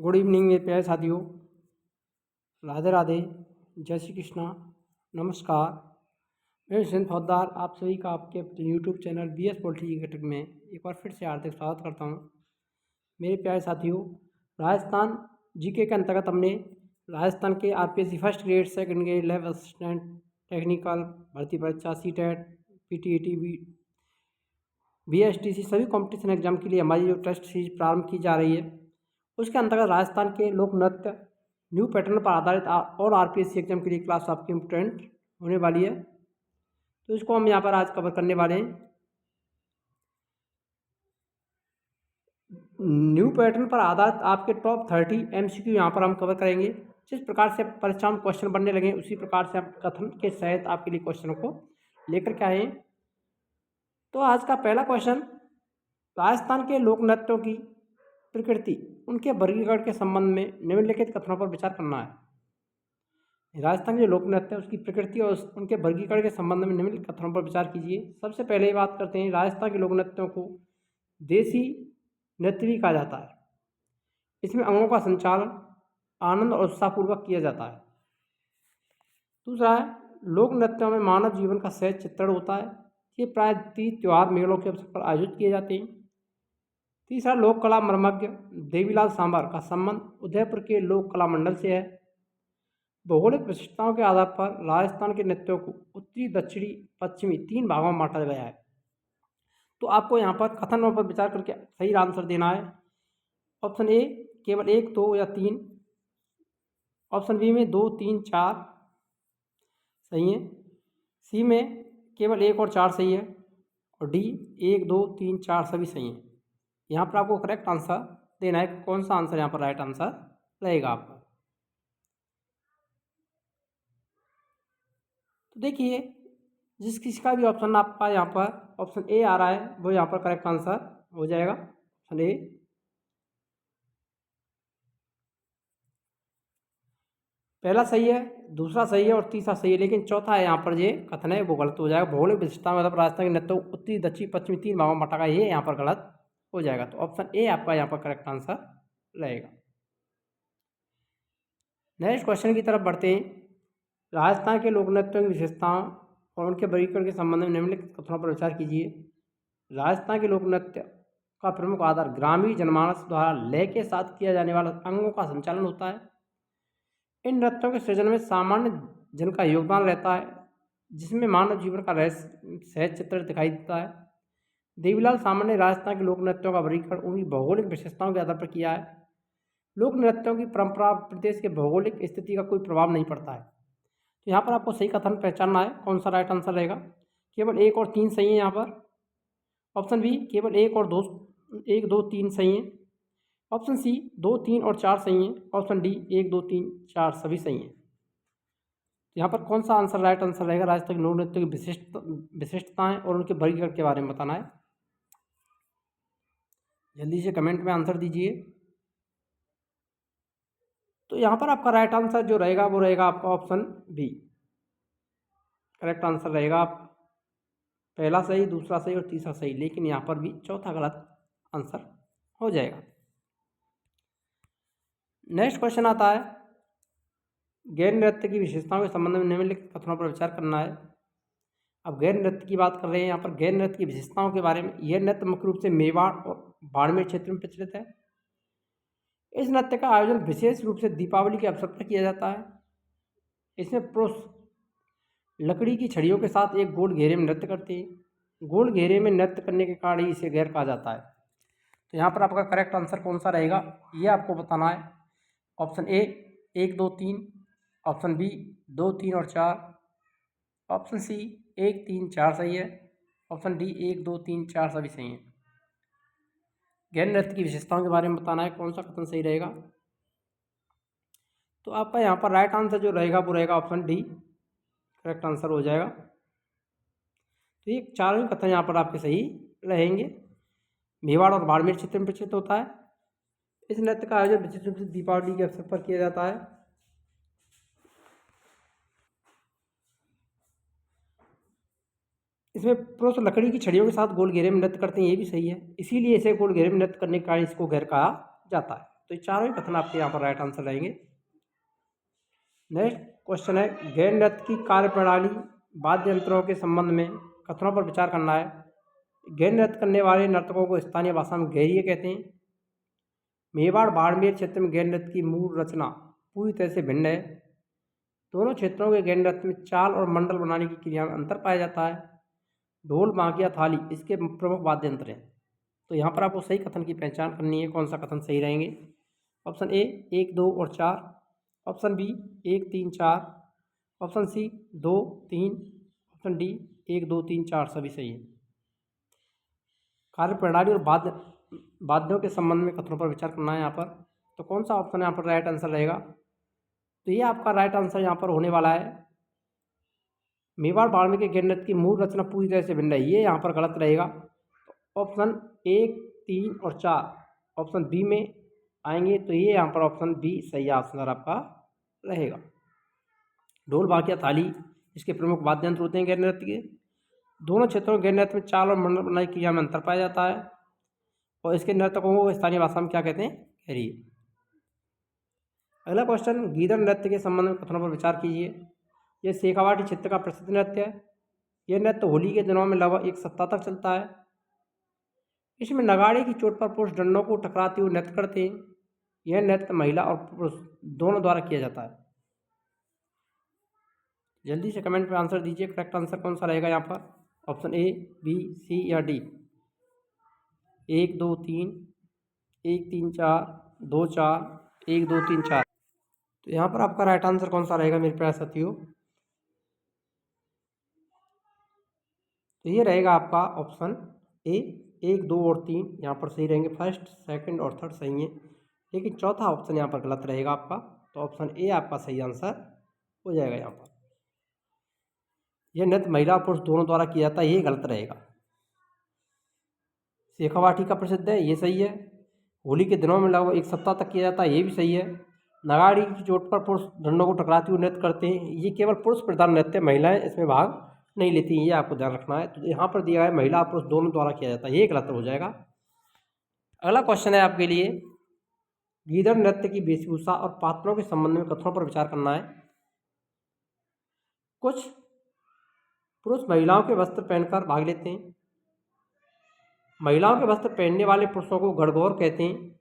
Good evening मेरे प्यारे साथियों। राधे राधे। जय श्री कृष्णा। नमस्कार। मैं हुसैन फौजदार आप सभी का आपके यूट्यूब चैनल BS पॉलिटी घटक में एक बार फिर से हार्दिक स्वागत करता हूं। मेरे प्यारे साथियों, राजस्थान जीके के अंतर्गत हमने राजस्थान के RPSC first grade, second grade, lab assistant, technical भर्ती परीक्षा, CTET, PTET, BSTC सभी कॉम्पिटिशन एग्जाम के लिए हमारी जो टेस्ट सीरीज प्रारंभ की जा रही है, उसके अंतर्गत राजस्थान के लोक नृत्य न्यू पैटर्न पर आधारित और RPSC एग्जाम के लिए क्लास आपकी इम्पोर्टेंट होने वाली है। तो इसको हम यहाँ पर आज कवर करने वाले हैं। न्यू पैटर्न पर आधारित आपके टॉप 30 MCQ यहाँ पर हम कवर करेंगे। जिस प्रकार से परीक्षा में क्वेश्चन बनने लगे उसी प्रकार से आप कथन के सहित आपके लिए क्वेश्चनों को लेकर के आए। तो आज का पहला क्वेश्चन, राजस्थान के लोक नृत्यों की प्रकृति, उनके वर्गीकरण के संबंध में निम्नलिखित कथनों पर विचार करना है। राजस्थान के लोक नृत्य, उसकी प्रकृति और उनके वर्गीकरण के संबंध में निम्नलिखित कथनों पर विचार कीजिए। सबसे पहले बात करते हैं, राजस्थान के लोक नृत्यों को देसी नृत्य भी कहा जाता है। इसमें अंगों का संचालन आनंद और उत्साहपूर्वक किया जाता है। दूसरा है, लोक नृत्यों में मानव जीवन का सहज चित्रण होता है। ये प्राय तीज, त्योहार, मेलों के अवसर पर आयोजित किए जाते हैं। तीसरा, लोक कला मर्मज्ञ देवीलाल सांबर का संबंध उदयपुर के लोक कला मंडल से है। भौगोलिक विशिष्टताओं के आधार पर राजस्थान के नृत्यों को उत्तरी, दक्षिणी, पश्चिमी 3 भागों में बांटा गया है। तो आपको यहाँ पर कथनों पर विचार करके सही आंसर देना है। ऑप्शन ए केवल 1, 2 या 3। ऑप्शन बी में 2, 3, 4 सही है। सी में केवल 1 और 4 सही है। और डी 1, 2, 3, 4 सभी सही हैं। यहाँ पर आपको करेक्ट आंसर देना है। कौन सा आंसर यहाँ पर राइट आंसर रहेगा आपका। तो देखिए, जिस किसी का भी ऑप्शन आपका यहाँ पर ऑप्शन ए आ रहा है वो यहाँ पर करेक्ट आंसर हो जाएगा। Option A. पहला सही है, दूसरा सही है और तीसरा सही है, लेकिन चौथा है यहाँ पर ये कथन है वो गलत हो जाएगा। भौगोलिक विशिष्टता मतलब राजस्थान के नृत्य उत्तरी, दक्षिण, पश्चिमी 3 भागों में बांटा गया, ये यहाँ पर गलत हो जाएगा। तो ऑप्शन ए आपका यहाँ पर करेक्ट आंसर रहेगा। नेक्स्ट क्वेश्चन की तरफ बढ़ते हैं। राजस्थान के लोक नृत्यों की विशेषताओं और उनके वर्गीकरण के संबंध में निम्नलिखित कथनों पर विचार कीजिए। राजस्थान के लोक नृत्य का प्रमुख आधार ग्रामीण जनमानस द्वारा लय के साथ किया जाने वाला अंगों का संचालन होता है। इन नृत्यों के सृजन में सामान्य जन का योगदान रहता है, जिसमें मानव जीवन का रहस्य सहज चित्र दिखाई देता है। देवीलाल सांबर ने राजस्थान के लोक नृत्यों का वर्गीकरण उनकी भौगोलिक विशेषताओं के आधार पर किया है। लोक नृत्यों की परंपरा प्रदेश के भौगोलिक स्थिति का कोई प्रभाव नहीं पड़ता है। तो यहाँ पर आपको सही कथन पहचानना है, कौन सा राइट आंसर रहेगा। केवल 1 और 3 सही है यहाँ पर। ऑप्शन बी केवल 1 और 2, 1, 2, 3 सही है। ऑप्शन सी 2, 3 और 4 सही है। ऑप्शन डी 1, 2, 3, 4 सभी सही हैं। यहाँ पर कौन सा आंसर राइट आंसर रहेगा। राजस्थान के लोक नृत्य की विशिष्टताएं और उनके वर्गीकरण के बारे में बताना है। जल्दी से कमेंट में आंसर दीजिए। तो यहाँ पर आपका राइट आंसर जो रहेगा वो रहेगा आपका ऑप्शन बी। करेक्ट आंसर रहेगा आप पहला सही, दूसरा सही और तीसरा सही, लेकिन यहाँ पर भी चौथा गलत आंसर हो जाएगा। नेक्स्ट क्वेश्चन आता है, गैर नृत्य की विशेषताओं के संबंध में निम्नलिखित कथनों पर विचार करना है। अब गैर नृत्य की बात कर रहे हैं यहाँ पर। गैर नृत्य की विशेषताओं के बारे में, यह नृत्य मुख्य रूप से मेवाड़ और बाड़मेर क्षेत्र में प्रचलित है। इस नृत्य का आयोजन विशेष रूप से दीपावली के अवसर पर किया जाता है। इसमें पुरुष लकड़ी की छड़ियों के साथ एक गोल घेरे में नृत्य करते हैं। गोल घेरे में नृत्य करने के कारण ही इसे गैर कहा जाता है। तो यहाँ पर आपका करेक्ट आंसर कौन सा रहेगा ये आपको बताना है। ऑप्शन ए 1, 2, 3। ऑप्शन बी 2, 3 और 4। ऑप्शन सी 1, 3, 4 सही है। ऑप्शन डी 1, 2, 3, 4 सभी सही हैं। गैर नृत्य की विशेषताओं के बारे में बताना है, कौन सा कथन सही रहेगा। तो आपका यहाँ पर राइट आंसर जो रहेगा वो रहेगा ऑप्शन डी। करेक्ट आंसर हो जाएगा। तो ये चारों कथन यहाँ पर आपके सही रहेंगे। मेवाड़ और बाड़मेर क्षेत्र में प्रचलित होता है। इस नृत्य का आयोजन विशेष रूप से दीपावली के अवसर पर किया जाता है। इसमें पुरुष लकड़ी की छड़ियों के साथ गोल घेरे में नृत्य करते हैं, ये भी सही है। इसीलिए इसे गोल घेरे में नृत्य करने के कारण इसको गैर कहा जाता है। तो ये चारों ही कथन आपके यहाँ पर राइट आंसर रहेंगे। नेक्स्ट क्वेश्चन है, गैर नृत्य की कार्यप्रणाली वाद्य यंत्रों के संबंध में कथनों पर विचार करना है। गैर नृत्य करने वाले नर्तकों को स्थानीय भाषा में गैरीय कहते हैं। मेवाड़ बाड़मेर क्षेत्र में गैर नृत्य की मूल रचना पूरी तरह से भिन्न है। दोनों क्षेत्रों के गैर नृत्य में चाल और मंडल बनाने की क्रिया में अंतर पाया जाता है। ढोल, बांकिया, थाली इसके प्रमुख वाद्य यंत्र हैं। तो यहाँ पर आपको सही कथन की पहचान करनी है, कौन सा कथन सही रहेंगे। ऑप्शन ए 1, 2 और 4, option B 1, 3, 4, option C 2, 3, option D 1, 2, 3, 4 सभी सही है। कार्यप्रणाली और वाद्यों के संबंध में कथनों पर विचार करना है यहाँ पर। तो कौन सा ऑप्शन यहाँ पर राइट आंसर रहेगा। तो ये आपका राइट आंसर यहाँ पर होने वाला है, मेवाड़ बाड़मेर के गैर नृत्य की मूल रचना पूरी तरह से भिन्न है, ये यहाँ पर गलत रहेगा। ऑप्शन 1, 3 और 4 ऑप्शन बी में आएंगे, तो ये यहाँ पर ऑप्शन बी सही आंसर आपका रहेगा। ढोल, बांकिया, थाली इसके प्रमुख वाद्य यंत्र होते हैं गैर नृत्य के। दोनों क्षेत्रों में गैर नृत्य में चाल और मंडल बनाने की क्रिया में अंतर पाया जाता है, और इसके नर्तकों को स्थानीय भाषा में क्या कहते हैं, गैरीय। अगला क्वेश्चन, गीदड़ नृत्य के संबंध में कथनों पर विचार कीजिए। यह शेखावाटी क्षेत्र का प्रसिद्ध नृत्य है। यह नृत्य होली के दिनों में लगभग 1 सप्ताह तक चलता है। इसमें नगाड़े की चोट पर पुरुष डंडों को टकराते हुए नृत्य करते हैं। यह नृत्य महिला और पुरुष दोनों द्वारा किया जाता है। जल्दी से कमेंट में आंसर दीजिए, करेक्ट आंसर कौन सा रहेगा यहाँ पर। ऑप्शन ए, बी, सी या डी। 1, 2, 3, 1, 3, 4, 2, 4, 1, 2, 3, 4। तो यहाँ पर आपका राइट आंसर कौन सा रहेगा मेरे प्यारे साथियों। तो ये रहेगा आपका ऑप्शन ए, 1, 2 और 3 यहाँ पर सही रहेंगे। फर्स्ट, सेकंड और थर्ड सही है, लेकिन चौथा ऑप्शन यहाँ पर गलत रहेगा आपका। तो ऑप्शन ए आपका सही आंसर हो जाएगा यहाँ पर। यह नृत्य महिला और पुरुष दोनों द्वारा किया जाता है, ये गलत रहेगा। शेखावाटी का प्रसिद्ध है, ये सही है। होली के दिनों में लगभग 1 सप्ताह तक किया जाता है, ये भी सही है। नगाड़ी की चोट पर पुरुष डंडों को टकराते हुए नृत्य करते हैं, ये केवल पुरुष प्रधान नृत्य, महिलाएं इसमें भाग नहीं लेती हैं, ये आपको ध्यान रखना है। तो यहाँ पर दिया है महिला और पुरुष दोनों द्वारा किया जाता है, ये गलत हो जाएगा। अगला क्वेश्चन है आपके लिए, गीदड़ नृत्य की वेशभूषा और पात्रों के संबंध में कथनों पर विचार करना है। कुछ पुरुष महिलाओं के वस्त्र पहनकर भाग लेते हैं। महिलाओं के वस्त्र पहनने वाले पुरुषों को गणगौर कहते हैं।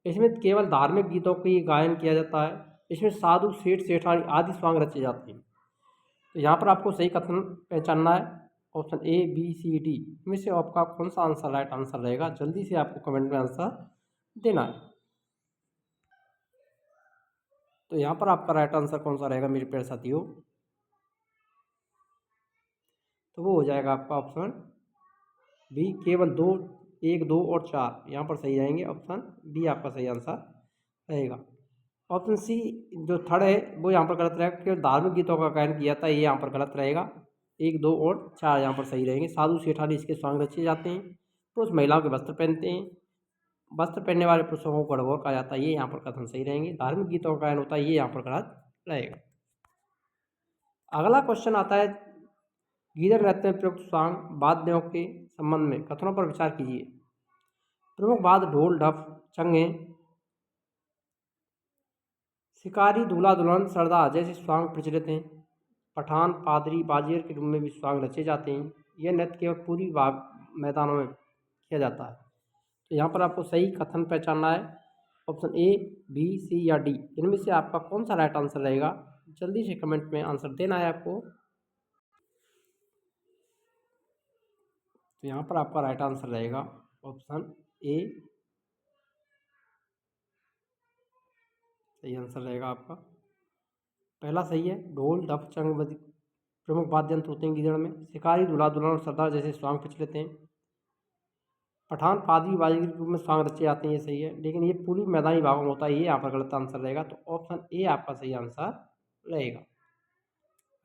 इसमें केवल धार्मिक गीतों की गायन किया जाता है। इसमें साधु, सेठ, सेठानी आदि स्वांग रचे जाते हैं। तो यहाँ पर आपको सही कथन पहचानना है, option A, B, C, D इनमें से आपका कौन सा आंसर राइट आंसर रहेगा। जल्दी से आपको कमेंट में आंसर देना है। तो यहाँ पर आपका राइट आंसर कौन सा रहेगा मेरे प्यारे साथियों। तो वो हो जाएगा आपका ऑप्शन बी, केवल 2, 1, 2 और 4 यहाँ पर सही रहेंगे। ऑप्शन बी आपका सही आंसर रहेगा। ऑप्शन सी जो थर्ड है वो यहाँ पर गलत रहेगा, केवल धार्मिक गीतों का गायन किया था, ये यहाँ पर गलत रहेगा। 1, 2 और 4 यहाँ पर सही रहेंगे। साधु, सेठानी इसके स्वांग रचे जाते हैं। पुरुष महिलाओं के वस्त्र पहनते हैं। वस्त्र पहनने वाले पुरुषों को गणगौर कहा जाता है, ये यहाँ पर कथन सही रहेंगे। धार्मिक गीतों का गायन होता है, ये यहाँ पर गलत रहेगा। अगला क्वेश्चन आता है, गीदड़ नृत्य में प्रयुक्त स्वांग वाद्यों के संबंध में कथनों पर विचार कीजिए। प्रमुख वाद्य ढोल, ढप, चंगे, शिकारी, दूल्हा दुल्हन, सरदार जैसे स्वांग प्रचलित हैं। पठान, पादरी, बाजीगर के रूप में भी स्वांग रचे जाते हैं। यह नृत्य केवल पूरी भाग मैदानों में किया जाता है। तो यहाँ पर आपको सही कथन पहचानना है, ऑप्शन ए, बी, सी या डी इनमें से आपका कौन सा राइट आंसर रहेगा। जल्दी से कमेंट में आंसर देना है आपको। तो यहाँ पर आपका राइट आंसर रहेगा ऑप्शन ए, सही आंसर रहेगा आपका। पहला सही है, ढोल, ढप, चंग प्रमुख वाद्य यंत्र होते हैं गीदड़ में। शिकारी, दूल्हा दुल्हन और सरदार जैसे स्वांग प्रचलित हैं। पठान, पादरी, बाजीगर के रूप में स्वांग रचे जाते हैं, ये सही है, लेकिन ये पूरी मैदानी भागों में होता है, ये यहाँ पर गलत आंसर रहेगा। तो ऑप्शन ए आपका सही आंसर रहेगा।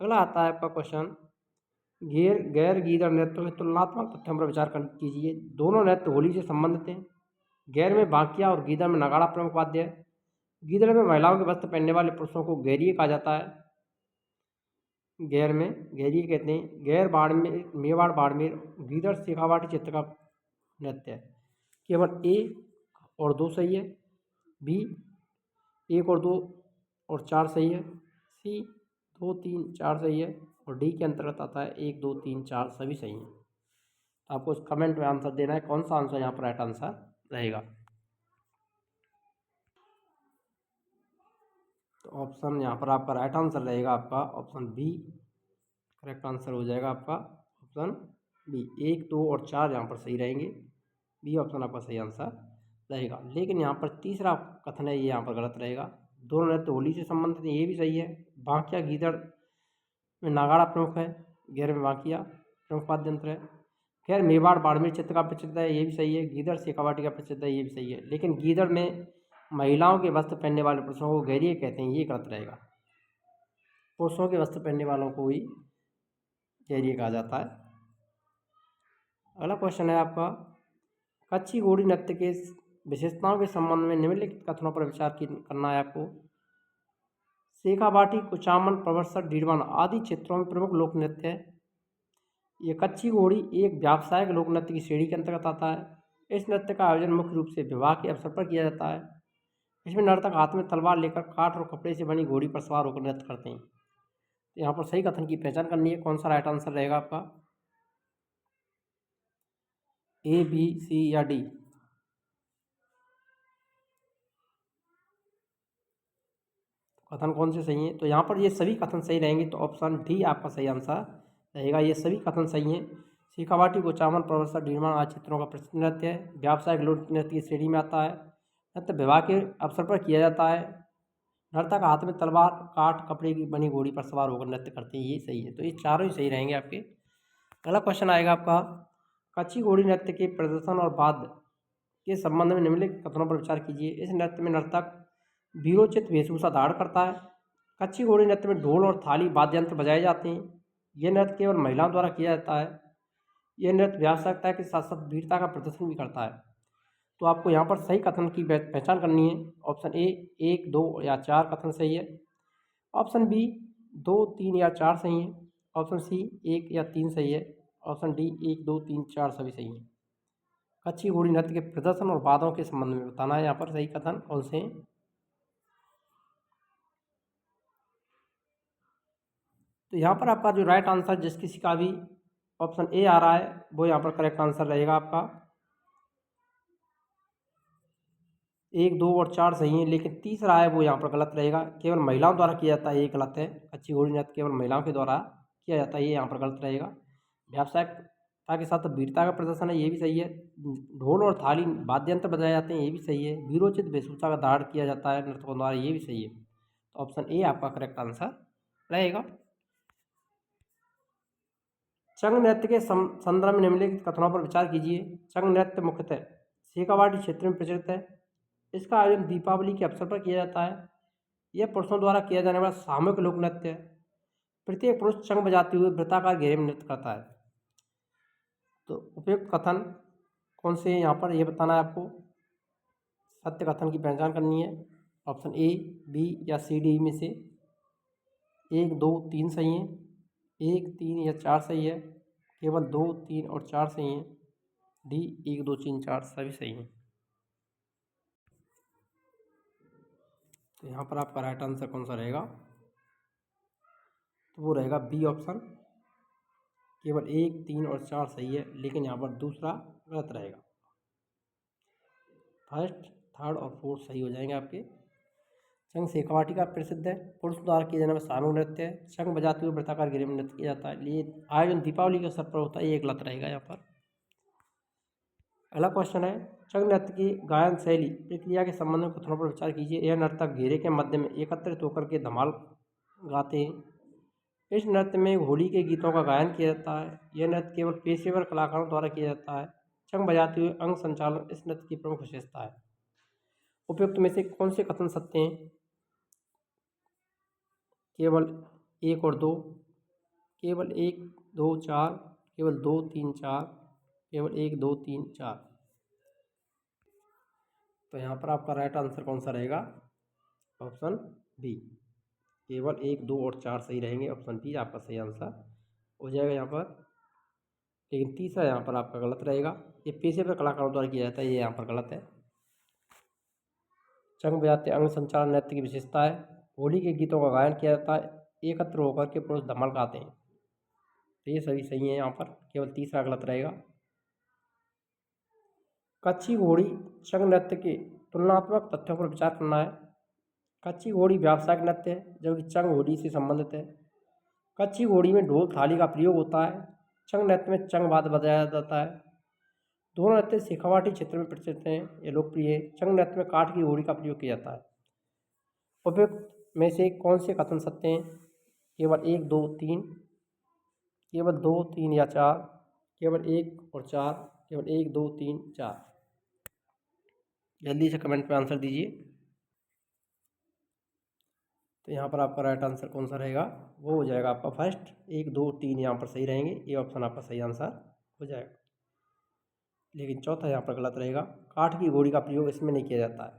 अगला आता है आपका क्वेश्चन, गैर गीदड़ नृत्यों के तुलनात्मक तथ्यों पर विचार कीजिए। दोनों नृत्य होली से संबंधित हैं। गैर में बांकिया और गीदड़ में नगाड़ा प्रमुख वाद्य है। गीदड़ में महिलाओं के वस्त्र पहनने वाले पुरुषों को गैरीय कहा जाता है। गैर में गैरीय कहते हैं। गैर बाड़मेर, मेवाड़ बाड़मेर, गीदड़ शेखावाटी क्षेत्र का नृत्य है। केवल ए और 2 सही है। बी 1 और 2 और 4 सही है, सी 2 3 4 सही है, और डी के अंतर्गत आता है 1 2 3 4 सभी सही हैं। तो आपको उस कमेंट में आंसर देना है कौन सा आंसर यहाँ पर राइट आंसर रहेगा। तो ऑप्शन यहाँ पर आपका राइट आंसर रहेगा आपका ऑप्शन बी, करेक्ट आंसर हो जाएगा आपका ऑप्शन बी। 1 2 और 4 यहाँ पर सही रहेंगे, बी ऑप्शन आपका सही आंसर रहेगा। लेकिन यहाँ पर तीसरा कथन है ये यहाँ पर गलत रहेगा। दोनों नृत्य होली से संबंधित है, ये भी सही है। बांकिया गीदड़ में नागाड़ा प्रमुख है, गैर में बांकिया प्रमुख वाद्य यंत्र है। खैर मेवाड़ बाड़मेर चित्र का प्रसिद्ध है, ये भी सही है। गीदड़ शेखावाटी का प्रसिद्ध है, ये भी सही है। लेकिन गीदड़ में महिलाओं के वस्त्र पहनने वाले पुरुषों को गैरिये कहते हैं, ये गलत रहेगा। पुरुषों के वस्त्र पहनने वालों को ही गैरिये कहा जाता है। अगला क्वेश्चन है आपका, कच्छी घोड़ी नृत्य के विशेषताओं के संबंध में निम्नलिखित कथनों पर विचार करना है आपको। शेखावाटी, कुचामन, प्रवरसर, डीडवाना आदि क्षेत्रों में प्रमुख लोक नृत्य है। ये कच्छी घोड़ी एक व्यावसायिक लोक नृत्य की श्रेणी के अंतर्गत आता है। इस नृत्य का आयोजन मुख्य रूप से विवाह के अवसर पर किया जाता है। इसमें नर्तक हाथ में तलवार लेकर काठ और कपड़े से बनी घोड़ी पर सवार होकर नृत्य करते हैं। तो यहाँ पर सही कथन की पहचान करनी है, कौन सा राइट आंसर रहेगा आपका, ए बी सी या डी। कथन कौन से सही हैं? तो यहाँ पर ये सभी कथन सही रहेंगे, तो ऑप्शन डी आपका सही आंसर रहेगा। ये सभी कथन सही हैं। शेखावाटी, कुचामन, प्रवरसर, डीडवाना आदि चित्रों का प्रसिद्ध नृत्य है, व्यावसायिक लोक नृत्य की श्रेणी में आता है, नृत्य विवाह के अवसर पर किया जाता है, नर्तक हाथ में तलवार, काठ, कपड़े की बनी घोड़ी पर सवार होकर नृत्य करते हैं, ये सही है। तो ये चारों ही सही रहेंगे आपके। अगला क्वेश्चन आएगा आपका, कच्छी घोड़ी नृत्य के प्रदर्शन और वाद्य के संबंध में निम्नलिखित कथनों पर विचार कीजिए। इस नृत्य में नर्तक वीरोचित वेशभूषा धारण करता है। कच्छी घोड़ी नृत्य में ढोल और थाली वाद्य यंत्र बजाए जाते हैं। यह नृत्य केवल महिलाओं द्वारा किया जाता है। यह नृत्य व्यावसायिकता के साथ साथ वीरता का प्रदर्शन भी करता है। तो आपको यहाँ पर सही कथन की पहचान करनी है। ऑप्शन ए 1 2 या 4 कथन सही है, ऑप्शन बी 2 3 या 4 सही है, ऑप्शन सी 1 या 3 सही है, ऑप्शन डी 1 2 3 4 सभी सही हैं। कच्छी घोड़ी नृत्य के प्रदर्शन और वादों के संबंध में बताना है यहाँ पर सही कथन कौन से हैं। तो यहाँ पर आपका जो राइट आंसर जिस किसी का भी ऑप्शन ए आ रहा है वो यहाँ पर करेक्ट आंसर रहेगा आपका। 1 2 और 4 सही है, लेकिन तीसरा है वो यहाँ पर गलत रहेगा। केवल महिलाओं द्वारा किया जाता है, ये गलत है। कच्छी घोड़ी नृत्य केवल महिलाओं के द्वारा किया जाता है, ये यहाँ पर गलत रहेगा। व्यावसायिकता के साथ वीरता का प्रदर्शन है, ये भी सही है। ढोल और थाली वाद्य यंत्र बजाए जाते हैं, ये भी सही है। वीरोचित वेशभूषा का धारण किया जाता है नर्तकों द्वारा, ये भी सही है। तो ऑप्शन ए आपका करेक्ट आंसर रहेगा। चंग नृत्य के संदर्भ में निम्नलिखित कथनों पर विचार कीजिए। चंग नृत्य मुख्यतः शेखावाटी क्षेत्र में प्रचलित है। इसका आयोजन दीपावली के अवसर पर किया जाता है। यह पुरुषों द्वारा किया जाने वाला सामूहिक लोक नृत्य है। प्रत्येक पुरुष चंग बजाते हुए वृत्ताकार घेरे में नृत्य करता है। तो उपयुक्त कथन कौन से यहाँ पर यह बताना है आपको। सत्य कथन की पहचान करनी है। ऑप्शन ए बी या सी डी में से 1 2 3 सही है, 1 3 या 4 सही है, केवल 2 3 और 4 सही हैं, डी 1 2 3 4 सभी सही हैं। तो यहाँ पर आपका राइट आंसर कौन सा रहेगा, तो वो रहेगा बी ऑप्शन। केवल 1 3 और 4 सही है, लेकिन यहाँ पर दूसरा गलत रहेगा। फर्स्ट थर्ड और फोर्थ सही हो जाएंगे आपके। चंग शेखावाटी का प्रसिद्ध है, पुरुष द्वारा किया जाने वाला सामूहिक नृत्य है। चंग बजाते हुए वृत्ताकार घेरे में नृत्य किया जाता है, ये आयोजन दीपावली के अवसर पर होता है, ये गलत रहेगा यहाँ पर। अगला क्वेश्चन है, चंग नृत्य की गायन शैली प्रक्रिया के संबंध में कथनों पर विचार कीजिए। यह नर्तक घेरे के मध्य में एकत्रित होकर के धमाल गाते हैं। इस नृत्य में होली के गीतों का गायन किया जाता है। यह नृत्य केवल पेशेवर कलाकारों द्वारा किया जाता है। चंग बजाते हुए अंग संचालन इस नृत्य की प्रमुख विशेषता है। उपयुक्त में से कौन से कथन सत्य हैं। केवल 1 और 2, केवल 1 2 4, केवल 2 3 4, केवल 1 2 3 4। तो यहाँ पर आपका राइट आंसर कौन सा रहेगा, ऑप्शन बी। केवल 1 2 और 4 सही रहेंगे, ऑप्शन बी आपका सही आंसर हो जाएगा यहाँ पर। लेकिन तीसरा यहाँ पर आपका गलत रहेगा। ये पेशेवर कलाकारों द्वारा किया जाता है, ये यहाँ पर गलत है। चंग बजाते अंग संचालन नृत्य की विशेषता है। होली के गीतों का गायन किया जाता है। एकत्र होकर के पुरुष धमाल गाते हैं। तो ये सभी सही है यहाँ पर, केवल तीसरा गलत रहेगा। कच्छी घोड़ी चंग नृत्य के तुलनात्मक तथ्यों पर विचार करना है। कच्छी घोड़ी व्यावसायिक नृत्य है, जबकि चंग होली से संबंधित है। कच्छी घोड़ी में ढोल थाली का प्रयोग होता है। चंग नृत्य में चंग वाद्य बजाया जाता है। दोनों नृत्य शेखावाटी क्षेत्र में प्रचलित हैं, ये लोकप्रिय है। चंग नृत्य में काठ की घोड़ी का प्रयोग किया जाता है। उपयुक्त में से कौन से कथन सत्य हैं? केवल 1, 2, 3, केवल 2, 3 या 4, केवल 1 और 4, केवल 1, 2, 3, 4। जल्दी से कमेंट में आंसर दीजिए। तो यहाँ पर आपका राइट आंसर कौन सा रहेगा? वो हो जाएगा आपका फर्स्ट। 1, 2, 3 यहाँ पर सही रहेंगे, ये ऑप्शन आपका सही आंसर हो जाएगा। लेकिन चौथा यहाँ पर गलत रहेगा, काठ की घोड़ी का प्रयोग इसमें नहीं किया जाता है।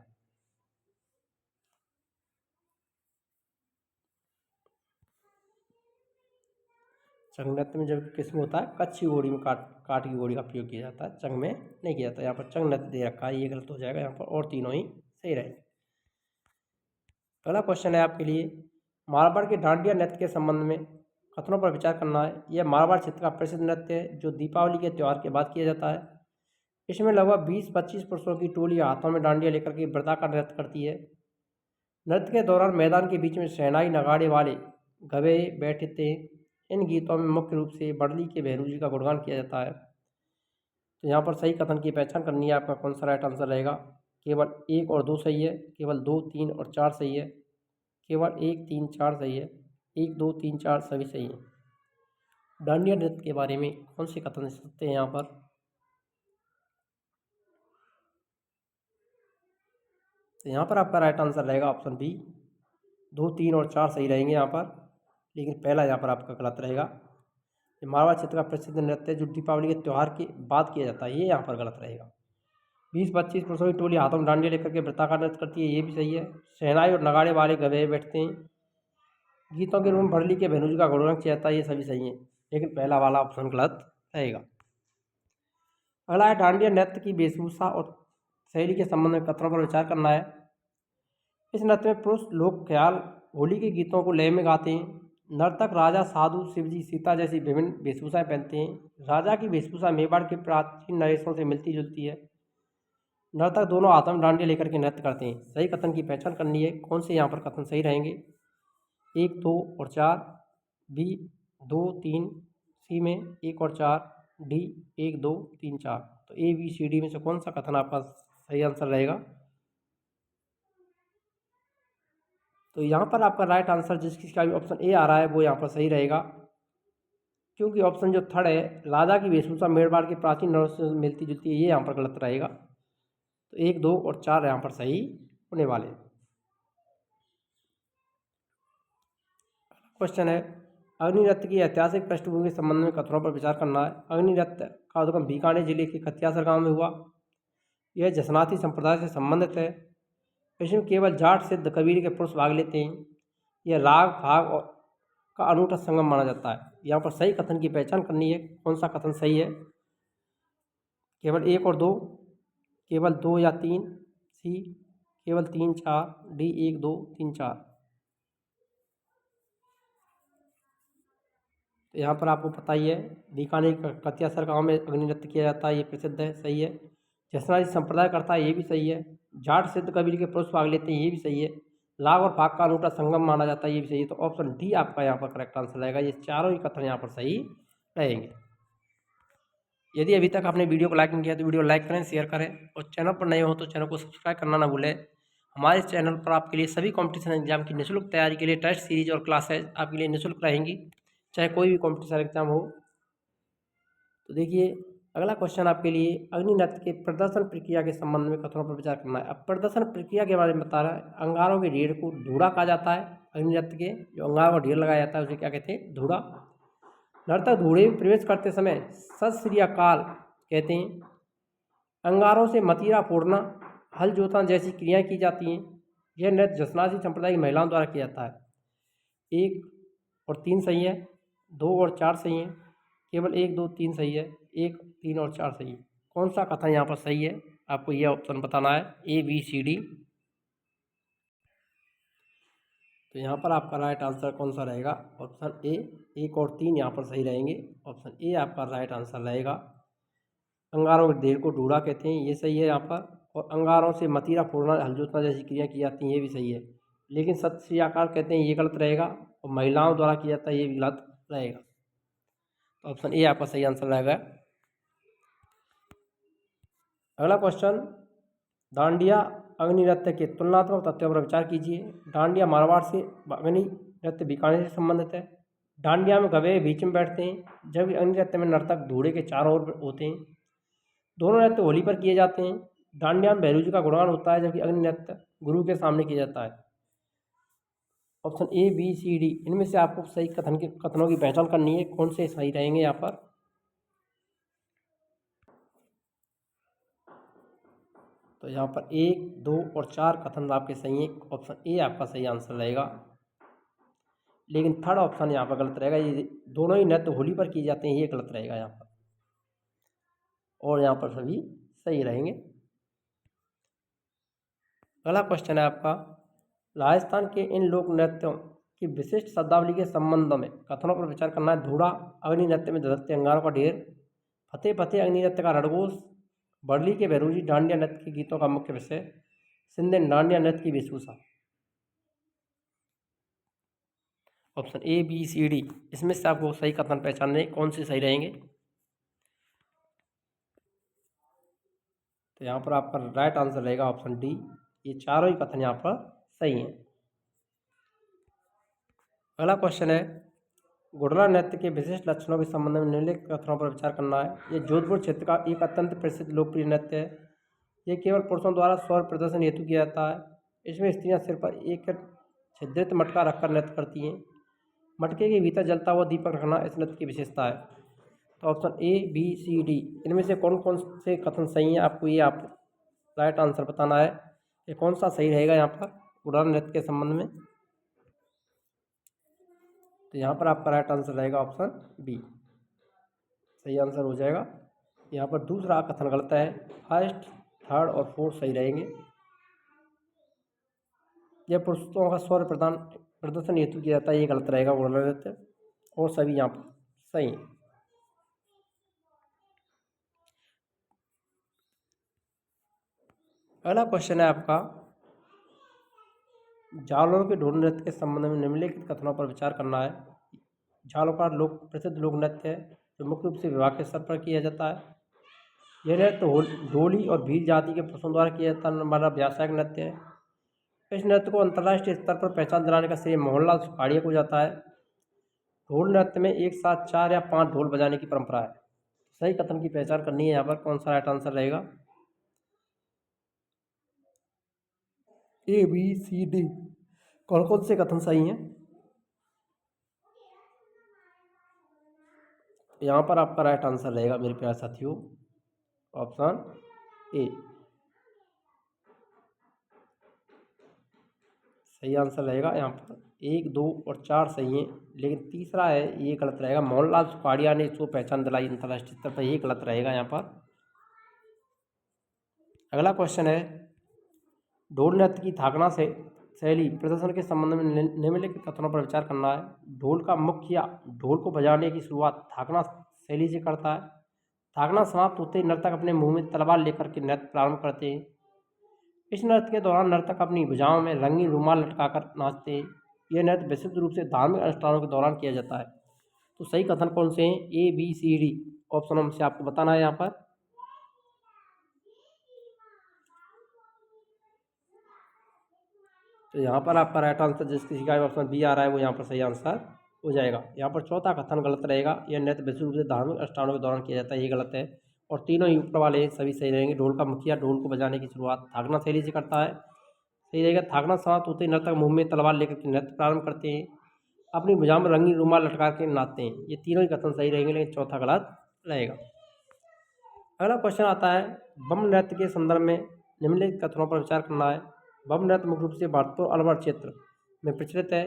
चंग नृत्य में जब किस में होता है? कच्छी घोड़ी में काठ की घोड़ी का प्रयोग किया जाता है, चंग में नहीं किया जाता। यहाँ पर चंग नृत्य दे रखा है, ये गलत हो जाएगा यहाँ पर, और तीनों ही सही रहेंगे। पहला क्वेश्चन है आपके लिए, मारवाड़ के डांडिया नृत्य के संबंध में कथनों पर विचार करना है। यह मारवाड़ क्षेत्र का प्रसिद्ध नृत्य है जो दीपावली के त्यौहार के बाद किया जाता है। इसमें लगभग 20-25 पुरुषों की टोली हाथों में डांडिया लेकर के वृत्ताकार नृत्य करती है। नृत्य के दौरान मैदान के बीच में शहनाई नगाड़े वाले गवे बैठते हैं। इन गीतों में मुख्य रूप से बड़ली के भैरू जी का गुणगान किया जाता है। तो यहाँ पर सही कथन की पहचान करनी है, आपका कौन सा राइट आंसर रहेगा? केवल 1 और 2 सही है, केवल 2, 3 और 4 सही है, केवल 1, 3, 4 सही है, 1, 2, 3, 4 सभी सही है। डांडिया नृत्य के बारे में कौन से कथन सत्य हैं यहाँ पर? तो यहाँ पर आपका राइट आंसर रहेगा ऑप्शन बी। 2, 3 और 4 सही रहेंगे यहाँ पर, लेकिन पहला यहाँ पर आपका गलत रहेगा। ये मारवाड़ क्षेत्र का प्रसिद्ध नृत्य है जो दीपावली के त्यौहार के बाद किया जाता है, ये यहाँ पर गलत रहेगा। 20-25 पुरुषों की टोली हाथों में डांडिया लेकर के वृत्ताकार नृत्य करती है, ये भी सही है। शहनाई और नगाड़े वाले गवे बैठते हैं। गीतों के रूप में भरली के भेनुजी का गुणगान किया जाता है, ये सभी सही है, लेकिन पहला वाला ऑप्शन गलत रहेगा। अगला है, डांडिया नृत्य की वेशभूषा और शैली के संबंध में कथनों पर विचार करना है। इस नृत्य में पुरुष लोक ख्याल होली के गीतों को लय में गाते हैं। नर्तक राजा, साधु, शिवजी, सीता जैसी विभिन्न वेशभूषाएं पहनते हैं। राजा की वेशभूषा मेवाड़ के प्राचीन नरेशों से मिलती जुलती है। नर्तक दोनों हाथों में डांडिया लेकर के नृत्य करते हैं। सही कथन की पहचान करनी है, कौन से यहाँ पर कथन सही रहेंगे? 1, 2 और 4, बी 2, 3, सी में 1 और 4, डी 1, 2, 3, 4। तो ए, बी, सी, डी में से कौन सा कथन आपका सही आंसर रहेगा? तो यहाँ पर आपका राइट आंसर जिसका भी ऑप्शन ए आ रहा है वो यहाँ पर सही रहेगा, क्योंकि ऑप्शन जो थर्ड है, राजा की वेशभूषा मेवाड़ के प्राचीन नरेशों से मिलती जुलती है, ये यहाँ पर गलत रहेगा। तो 1, 2 और 4 यहाँ पर सही होने वाले। क्वेश्चन है, अग्नि नृत्य की ऐतिहासिक पृष्ठभूमि के संबंध में कथनों पर विचार करना है। अग्नि नृत्य का उद्गम बीकानेर जिले के खतियासर गांव में हुआ। यह जसनाती संप्रदाय से संबंधित है। इसमें केवल जाट सिद्ध कबीले के पुरुष भाग लेते हैं। यह राग फाग और का अनूठा संगम माना जाता है। यहाँ पर सही कथन की पहचान करनी है, कौन सा कथन सही है? केवल 1 और 2, केवल 2 या 3, सी केवल 3, 4, डी 1, 2, 3, 4। तो यहाँ पर आपको पता ही है, बीकानेर कतियासर गाँव में अग्नि नृत्य किया जाता है, ये प्रसिद्ध है, सही है। जसनाती संप्रदाय करता है, ये भी सही है। जाट सिद्ध कबीले के पुरुष भाग लेते हैं, ये भी सही है। लाग और फाग का अनूठा संगम माना जाता है, ये भी सही है। तो ऑप्शन डी आपका यहाँ पर करेक्ट आंसर रहेगा। ये चारों ही कथन यहाँ पर सही रहेंगे। यदि अभी तक आपने वीडियो को लाइक नहीं किया तो वीडियो लाइक करें, शेयर करें, और चैनल पर नए हो तो चैनल को सब्सक्राइब करना ना भूलें। हमारे चैनल पर आपके लिए सभी कॉम्पिटिशन एग्जाम की निःशुल्क तैयारी के लिए टेस्ट सीरीज और क्लासेज आपके लिए निःशुल्क रहेंगी, चाहे कोई भी कॉम्पिटिशन एग्जाम हो। तो देखिए, अगला क्वेश्चन आपके लिए, अग्नि नृत्य के प्रदर्शन प्रक्रिया के संबंध में कथनों पर विचार करना है। अब प्रदर्शन प्रक्रिया के बारे में बता रहा है। अंगारों के ढेर को धूड़ा कहा जाता है। अग्नि नृत्य के जो अंगारों का ढेर लगाया जाता है उसे क्या कहते हैं? धूड़ा। नर्तक धूड़े में प्रवेश करते समय सत श्री अकाल कहते हैं। अंगारों से मतीरा फोड़ना, हल जोतना जैसी क्रियाएं की जाती हैं। यह नृत्य जसनाती संप्रदाय की महिलाओं द्वारा किया जाता है। 1 और 3 सही है, 2 और 4 सही है, केवल 1, 2, 3 सही है, 1, 3 और 4 सही है। कौन सा कथन यहाँ पर सही है? आपको यह ऑप्शन बताना है, ए, बी, सी, डी। तो यहाँ पर आपका राइट आंसर कौन सा रहेगा? Option A. 1 और 3 यहाँ पर सही रहेंगे। ऑप्शन ए आपका राइट आंसर रहेगा। अंगारों के ढेर को ढूढ़ा कहते हैं, ये सही है यहाँ पर। और अंगारों से मतीरा फोड़ना, हल जोतना जैसी क्रिया की जाती हैं, ये भी सही है। लेकिन सत श्री आकार कहते हैं, ये गलत रहेगा। और महिलाओं द्वारा किया जाता है, ये भी गलत रहेगा। तो ऑप्शन ए आपका सही आंसर रहेगा। अगला क्वेश्चन, डांडिया अग्नि नृत्य के तुलनात्मक तथ्यों पर विचार कीजिए। डांडिया मारवाड़ से, अग्नि नृत्य बीकानेर से संबंधित है। डांडिया में गवे बीच में बैठते हैं, जबकि अग्नि नृत्य में नर्तक घोड़े के चारों ओर होते हैं। दोनों नृत्य होली पर किए जाते हैं। डांडिया में भैरू जी का गुणगान होता है, जबकि अग्नि नृत्य गुरु के सामने किया जाता है। Option A, B, C, D, इनमें से आपको सही कथनों की पहचान करनी है, कौन से सही रहेंगे यहाँ पर। तो यहाँ पर 1, 2 और 4 कथन आपके सही हैं। ऑप्शन ए आपका सही आंसर रहेगा। लेकिन थर्ड ऑप्शन यहाँ पर गलत रहेगा। ये दोनों ही नृत्य होली पर किए जाते हैं, ये गलत रहेगा यहाँ पर। और यहाँ पर सभी सही रहेंगे। अगला क्वेश्चन है आपका, राजस्थान के इन लोक नृत्यों की विशिष्ट शब्दावली के संबंध में कथनों पर विचार करना है। धूड़ा अग्नि नृत्य में धधकते अंगारों का ढेर, फतेह फतेह अग्नि नृत्य का रणघोष, बरली के भैरूजी डांडिया नृत्य के गीतों का मुख्य विषय, सिंधे डांडिया नृत्य की वेशभूषा। Option A, B, C, D, इसमें से आपको सही कथन पहचानने कौन से सही रहेंगे। तो यहाँ पर आपका राइट आंसर रहेगा ऑप्शन डी। ये चारों ही कथन यहाँ पर सही हैं। अगला क्वेश्चन है, घुड़ला नृत्य के विशिष्ट लक्षणों के संबंध में निम्नलिखित कथनों पर विचार करना है। ये जोधपुर क्षेत्र का एक अत्यंत प्रसिद्ध लोकप्रिय नृत्य है। ये केवल पुरुषों द्वारा स्वर प्रदर्शन हेतु किया जाता है। इसमें स्त्रियां सिर पर एक छिद्रित मटका रखकर नृत्य करती हैं। मटके के भीतर जलता हुआ दीपक रखना इस नृत्य की विशेषता है। तो option A, B, C, D, इनमें से कौन कौन से कथन सही हैं, आपको ये आप राइट आंसर बताना है। ये कौन सा सही रहेगा यहाँ पर घुड़ला नृत्य के संबंध में। तो यहाँ पर आपका राइट आंसर रहेगा ऑप्शन बी, सही आंसर हो जाएगा। यहाँ पर दूसरा कथन गलत है। फर्स्ट, थर्ड और फोर्थ सही रहेंगे। यह पुरुषों का स्वर प्रदर्शन हेतु किया जाता है, ये गलत रहेगा घुड़ला नृत्य। और सभी यहाँ पर सही हैं। अगला क्वेश्चन है आपका, जालौर के ढोल नृत्य के संबंध में निम्नलिखित कथनों पर विचार करना है। जालौर का प्रसिद्ध लोक नृत्य है, जो मुख्य रूप से विवाह के स्तर पर किया जाता है। यह नृत्य ढोली और भील जाति के पुरुषों द्वारा किया जाता वाला व्यावसायिक नृत्य है। इस नृत्य को अंतर्राष्ट्रीय स्तर पर पहचान दिलाने का श्रेय मोहनलाल सुखाड़िया को जाता है। ढोल नृत्य में एक साथ 4 या 5 ढोल बजाने की परंपरा है। सही कथन की पहचान करनी है, यहाँ पर कौन सा राइट आंसर रहेगा। ए, बी, सी, डी, कौन कौन से कथन सही हैं। यहाँ पर आपका राइट आंसर रहेगा मेरे प्यारे साथियों, ऑप्शन ए, सही आंसर रहेगा। यहाँ पर 1, 2 और 4 सही हैं, लेकिन तीसरा है ये गलत रहेगा। मोहनलाल सुखाड़िया ने इसको पहचान दिलाई अंतर्राष्ट्रीय स्तर पर, ये गलत रहेगा यहाँ पर। अगला क्वेश्चन है, ढोल नृत्य की थाकना से शैली प्रदर्शन के संबंध में निम्नलिखित कथनों पर विचार करना है। ढोल का मुखिया ढोल को बजाने की शुरुआत थाकना शैली से करता है। थाकना समाप्त होते ही नर्तक अपने मुंह में तलवार लेकर के नृत्य प्रारंभ करते हैं। इस नृत्य के दौरान नर्तक अपनी भुजाओं में रंगीन रुमाल लटकाकर नाचते हैं। यह नृत्य विशुद्ध रूप से धार्मिक अनुष्ठानों के दौरान किया जाता है। तो सही कथन कौन से हैं, ए, बी, सी, डी, ऑप्शनों में से आपको बताना है यहाँ पर। तो यहाँ पर आपका राइट आंसर जिस किसी का ऑप्शन बी आ रहा है वो यहाँ पर सही आंसर हो जाएगा। यहाँ पर चौथा कथन गलत रहेगा। यह नृत्य विशुद्ध रूप से धार्मिक अनुष्ठानों के दौरान किया जाता है, ये गलत है। और तीनों ही ऊपर वाले सभी सही रहेंगे। ढोल का मुखिया ढोल को बजाने की शुरुआत थाकना शैली से करता है, सही रहेगा। थाकना समाप्त होते ही नर्तक मुंह में तलवार लेकर के नृत्य प्रारंभ करते हैं। अपनी भुजा में रंगीन रुमाल लटका के नाचते हैं। ये तीनों ही कथन सही रहेंगे, लेकिन चौथा गलत रहेगा। अगला क्वेश्चन आता है, बम नृत्य के संदर्भ में निम्नलिखित कथनों पर विचार करना है। बम नृत्य मुख्य रूप से भरतपुर अलवर क्षेत्र में प्रचलित है।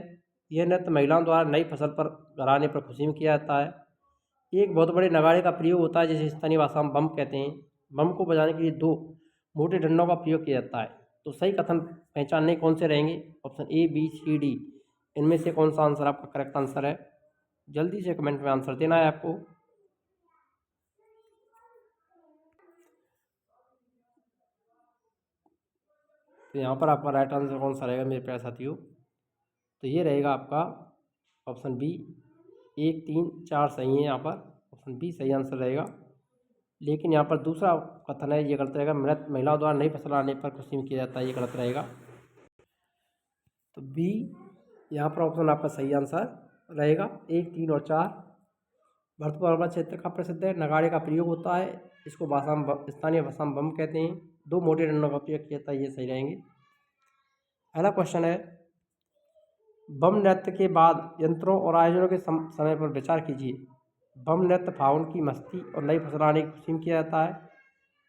यह नृत्य महिलाओं द्वारा नई फसल पर घराने पर खुशी में किया जाता है। एक बहुत बड़े नगाड़े का प्रयोग होता है, जिसे स्थानीय भाषा में बम कहते हैं। बम को बजाने के लिए 2 मोटे डंडों का प्रयोग किया जाता है। तो सही कथन पहचानने कौन से रहेंगे, option A, B, C, D, इनमें से कौन सा आंसर आपका करेक्ट आंसर है? जल्दी से कमेंट में आंसर देना है आपको। तो यहाँ पर आपका राइट आंसर कौन सा रहेगा मेरे प्यारे साथियों? तो ये रहेगा आपका ऑप्शन बी। 1, 3, 4 सही है यहाँ पर, ऑप्शन बी सही आंसर रहेगा। लेकिन यहाँ पर दूसरा कथन है ये गलत रहेगा, मृत महिलाओं द्वारा नहीं फसलाने पर खुशी में किया जाता है, ये गलत रहेगा। तो बी यहाँ पर ऑप्शन आपका सही आंसर रहेगा। 1, 3 और 4 भरतपुर अर्बन क्षेत्र का प्रसिद्ध है, नगाड़े का प्रयोग होता है, इसको भाषा में स्थानीय भाषा में बम कहते हैं, 2 मोटे डंडों का उपयोग किया जाता है, ये सही रहेंगे। अगला क्वेश्चन है, बम नृत्य के बाद यंत्रों और आयोजनों के समय पर विचार कीजिए। बम नृत्य फाउन की मस्ती और नई फसल आने की खुशी में किया जाता है।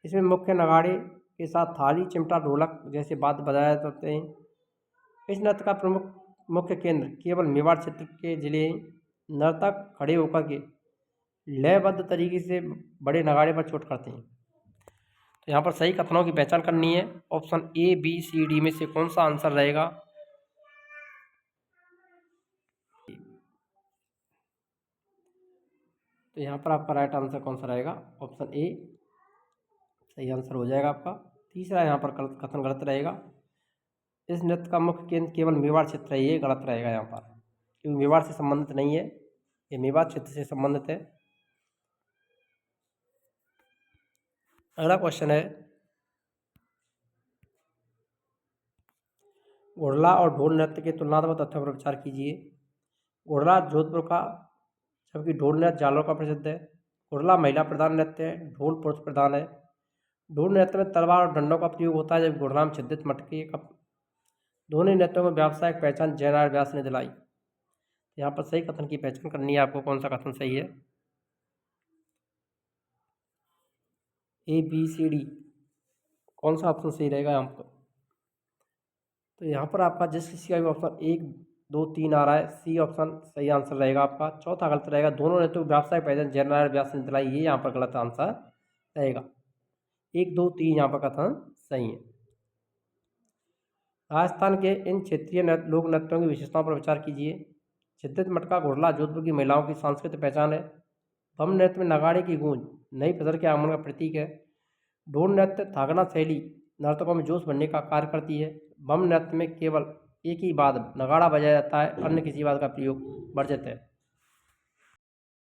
इसमें मुख्य नगाड़े के साथ थाली, चिमटा, ढोलक जैसे वाद्य बजाए जाते हैं। इस नृत्य का प्रमुख मुख्य केंद्र केवल मेवाड़ क्षेत्र के जिले नर्तक खड़े होकर के लयबद्ध तरीके से बड़े नगाड़े पर चोट करते हैं। तो यहाँ पर सही कथनों की पहचान करनी है। Option A, B, C, D में से कौन सा आंसर रहेगा? तो यहाँ पर आपका राइट आंसर कौन सा रहेगा? ऑप्शन ए सही आंसर हो जाएगा आपका। तीसरा यहाँ पर कथन गलत रहेगा। इस नृत्य का मुख्य केंद्र केवल मेवाड़ क्षेत्र है, ये गलत रहेगा यहाँ पर, क्योंकि मेवाड़ से संबंधित नहीं है, ये मेवाड़ क्षेत्र से संबंधित है। अगला क्वेश्चन है, घुड़ला और ढोल नृत्य के तुलनात्मक तथ्यों पर विचार कीजिए। घुड़ला जोधपुर का, जबकि ढोल नृत्य जालौर का प्रसिद्ध है। घुड़ला महिला प्रधान नृत्य है, ढोल पुरुष प्रधान है। ढोल नृत्य में तलवार और डंडों का प्रयोग होता है, जबकि घुड़ला में छिद्रित मटके का। दोनों नृत्यों में व्यावसायिक पहचान जयनारायण व्यास ने दिलाई। यहाँ पर सही कथन की पहचान करनी है आपको, कौन सा कथन सही है? ए, बी, सी, डी कौन सा ऑप्शन सही रहेगा यहाँ पर? तो यहाँ पर आपका जिस किसी का भी ऑप्शन 1, 2, 3 आ रहा है, सी ऑप्शन सही आंसर रहेगा आपका। चौथा गलत रहेगा, दोनों ने तो व्यावसायिक पहचान जयनारायण व्यास ने दिलाई, ये यहाँ पर गलत आंसर रहेगा। 1, 2, 3 यहाँ पर कथन सही है। राजस्थान के इन क्षेत्रीय लोक नृत्यों की विशेषताओं पर विचार कीजिए। छिद्रित मटका घुड़ला जोधपुर की महिलाओं की सांस्कृतिक पहचान है। बम नृत्य में नगाड़े की गूंज नई फसल के आगमन का प्रतीक है। ढोल नृत्य थागना शैली नर्तकों में जोश भरने का कार्य करती है। बम नृत्य में केवल एक ही वाद्य नगाड़ा बजाया जाता है, अन्य किसी वाद्य का प्रयोग वर्जित है।